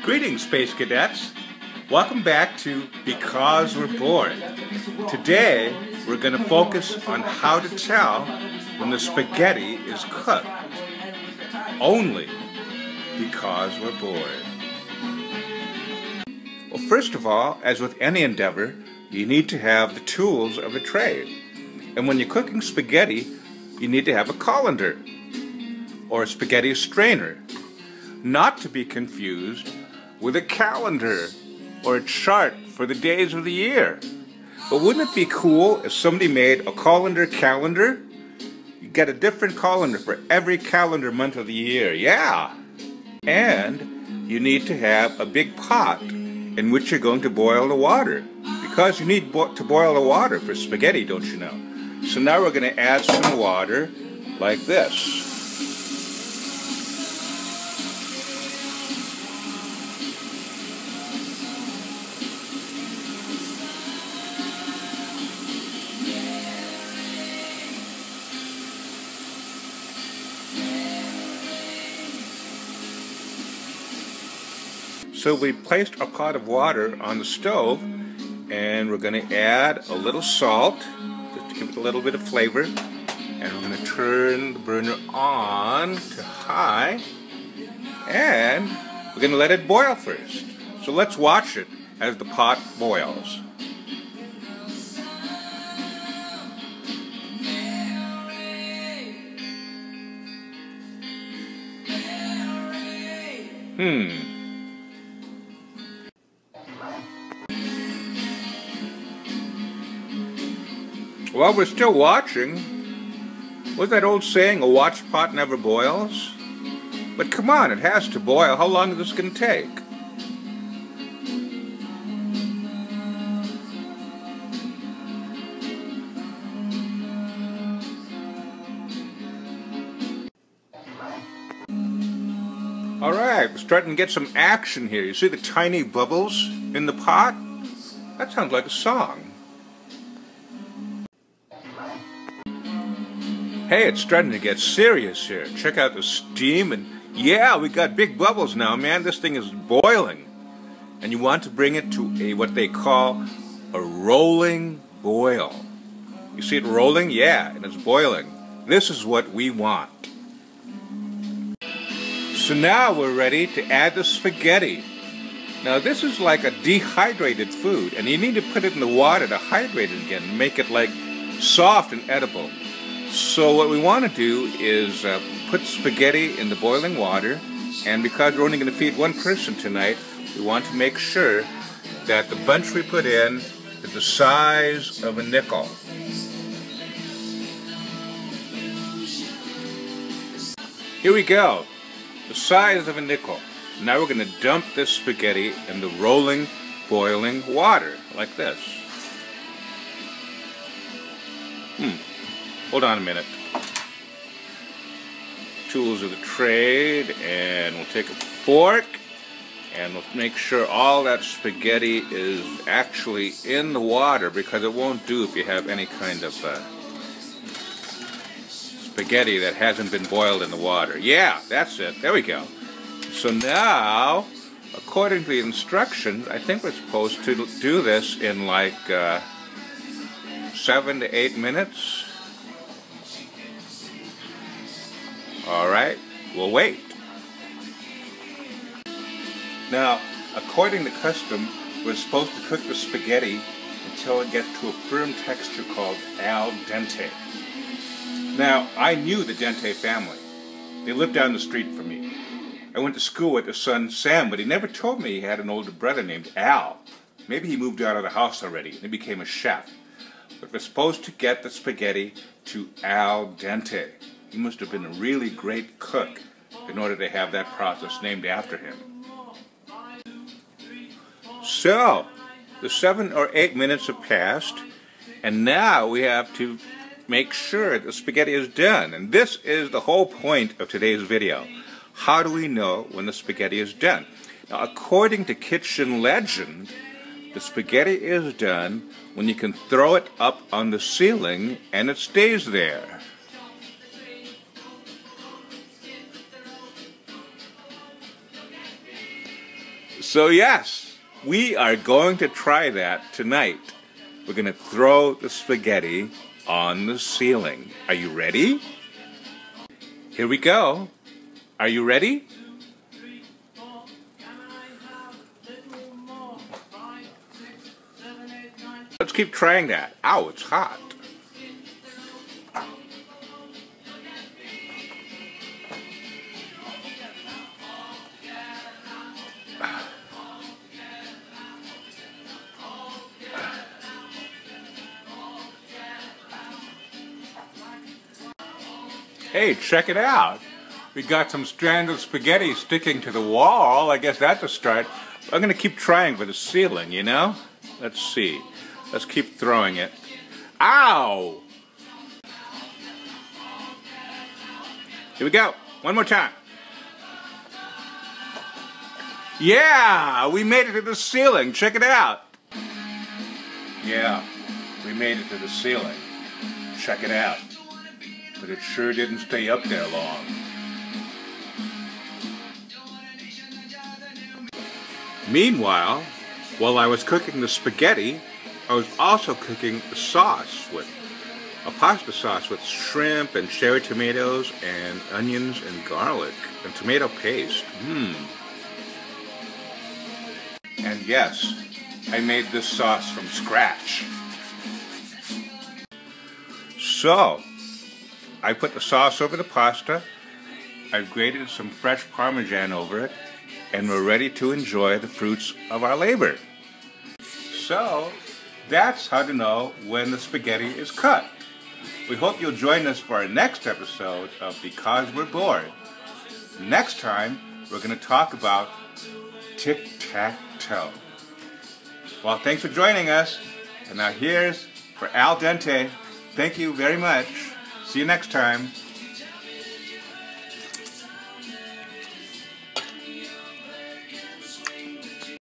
Greetings, Space Cadets. Welcome back to Because We're Bored. Today, we're going to focus on how to tell when the spaghetti is cooked. Only because we're bored. Well, first of all, as with any endeavor, you need to have the tools of a trade. And when you're cooking spaghetti, you need to have a colander or a spaghetti strainer. Not to be confused with a calendar or a chart for the days of the year. But wouldn't it be cool if somebody made a colander calendar? You get a different colander for every calendar month of the year. Yeah! And you need to have a big pot in which you're going to boil the water. Because you need to boil the water for spaghetti, don't you know? So now we're going to add some water like this. So we placed our pot of water on the stove, and we're going to add a little salt, just to give it a little bit of flavor, and we're going to turn the burner on to high, and we're going to let it boil first. So let's watch it as the pot boils. Well, we're still watching. What's that old saying, a watched pot never boils? But come on, it has to boil. How long is this going to take? Alright, we're starting to get some action here. You see the tiny bubbles in the pot? That sounds like a song. Hey, it's starting to get serious here. Check out the steam, and yeah, we got big bubbles now, man. This thing is boiling. And you want to bring it to what they call a rolling boil. You see it rolling? Yeah, and it's boiling. This is what we want. So now we're ready to add the spaghetti. Now this is like a dehydrated food, and you need to put it in the water to hydrate it again, and make it like soft and edible. So what we want to do is put spaghetti in the boiling water, and because we're only going to feed one person tonight, we want to make sure that the bunch we put in is the size of a nickel. Here we go, the size of a nickel. Now we're going to dump this spaghetti in the rolling, boiling water, like this. Hold on a minute. Tools of the trade, and we'll take a fork, and we'll make sure all that spaghetti is actually in the water, because it won't do if you have any kind of spaghetti that hasn't been boiled in the water. Yeah, that's it. There we go. So now, according to the instructions, I think we're supposed to do this in like 7 to 8 minutes. Alright, we'll wait. Now, according to custom, we're supposed to cook the spaghetti until it gets to a firm texture called al dente. Now, I knew the Dente family. They lived down the street from me. I went to school with their son Sam, but he never told me he had an older brother named Al. Maybe he moved out of the house already and he became a chef. But we're supposed to get the spaghetti to al dente. He must have been a really great cook in order to have that process named after him. So, the 7 or 8 minutes have passed, and now we have to make sure the spaghetti is done. And this is the whole point of today's video. How do we know when the spaghetti is done? Now, according to kitchen legend, the spaghetti is done when you can throw it up on the ceiling and it stays there. So yes, we are going to try that tonight. We're going to throw the spaghetti on the ceiling. Are you ready? Here we go. Are you ready? Let's keep trying that. Ow, it's hot. Hey, check it out. We got some strands of spaghetti sticking to the wall. I guess that's a start. I'm going to keep trying for the ceiling, you know? Let's see. Let's keep throwing it. Ow! Here we go. One more time. Yeah! We made it to the ceiling. Check it out. Yeah, we made it to the ceiling. Check it out. But it sure didn't stay up there long. Meanwhile, while I was cooking the spaghetti, I was also cooking the sauce with a pasta sauce with shrimp and cherry tomatoes and onions and garlic and tomato paste. And yes, I made this sauce from scratch. So, I put the sauce over the pasta, I've grated some fresh Parmesan over it, and we're ready to enjoy the fruits of our labor. So, that's how to know when the spaghetti is cut. We hope you'll join us for our next episode of Because We're Bored. Next time, we're going to talk about tic-tac-toe. Well, thanks for joining us. And now here's for al dente. Thank you very much. See you next time.